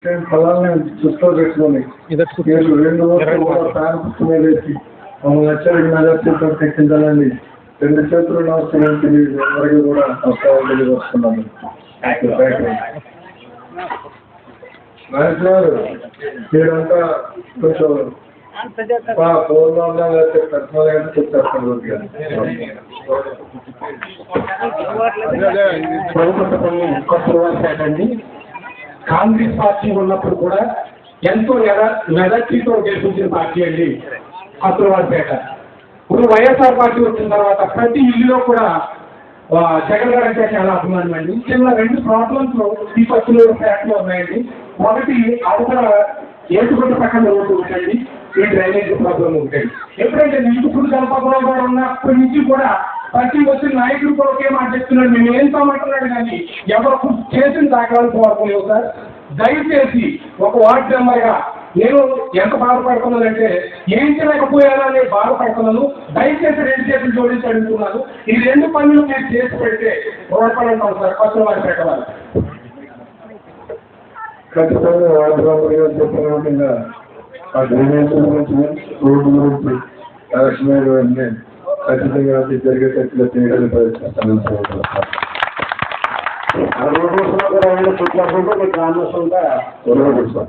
ఫలాన్ని దృష్టిలో పెట్టుకొని మీరు 2 ఓట్లు కూడా ఫ్యాన్ గుర్తు మీద వేసి మమ్మల్ని అత్యధిక మెజార్టీతో ఎక్కించాలని 2 చేతులు నమస్కారం అందరికీ కూడా నమస్కారం తెలియజేస్తున్నాను. మహేష్ గారు మీరంతా కొంచెం పూర్వంగా చెప్తారు. కాంగ్రెస్ పార్టీ ఉన్నప్పుడు కూడా ఎంతో మెజార్టీతో గెలిపించిన పార్టీ అండి కత్తులవారిపేట. ఇప్పుడు వైఎస్ఆర్ పార్టీ వచ్చిన తర్వాత ప్రతి ఇల్లులో కూడా జగన్ గారు అంటే చాలా అభిమానం అండి. ముఖ్యంగా 2 ప్రాబ్లమ్స్ ఈ కత్తులవారిపేటలో ఉన్నాయండి. ఒకటి అవతల ఏటుగొట్ట పక్కన రోడ్డు ఉంటండి, ఈ డ్రైనేజ్ ప్రాబ్లం ఉంటుంది. ఎప్పుడైతే నిలుపుకుడు గణపతిరావు గారు ఉన్నప్పటి నుంచి కూడా ప్రతి వచ్చిన నాయకుడు కూడా ఒకే మాట చెప్తున్నాడు, మేము ఏం కామంటున్నాడు కానీ ఎవరు చేసిన దాఖలాలు కోరుకోలేవు సార్. దయచేసి ఒక వార్డు మెంబర్గా నేను ఎంత బాధపడుతున్నానంటే ఏం చేయలేకపోయాను అని బాధపడుతున్నాను. దయచేసి 2 చేతులు జోడించి అడుగుతున్నాను. ఈ 2 పనులు మీరు చేసి పెడితే రుణపడి ఉంటాం సార్ కత్తులవారిపేట వారు. ఖచ్చితంగా వార్డు మెంబర్గా చెప్పిన విధంగా ఆ డ్రైనేజ్ గురించి రోడ్డు గురించి ఎలక్షన్ ఖచ్చితంగా జరిగేటట్లు చేయడానికి ప్రయత్నిస్తాను. రోడ్డు కూడా చుట్టుకుంటే మీకు గ్రామస్తుంటే సార్.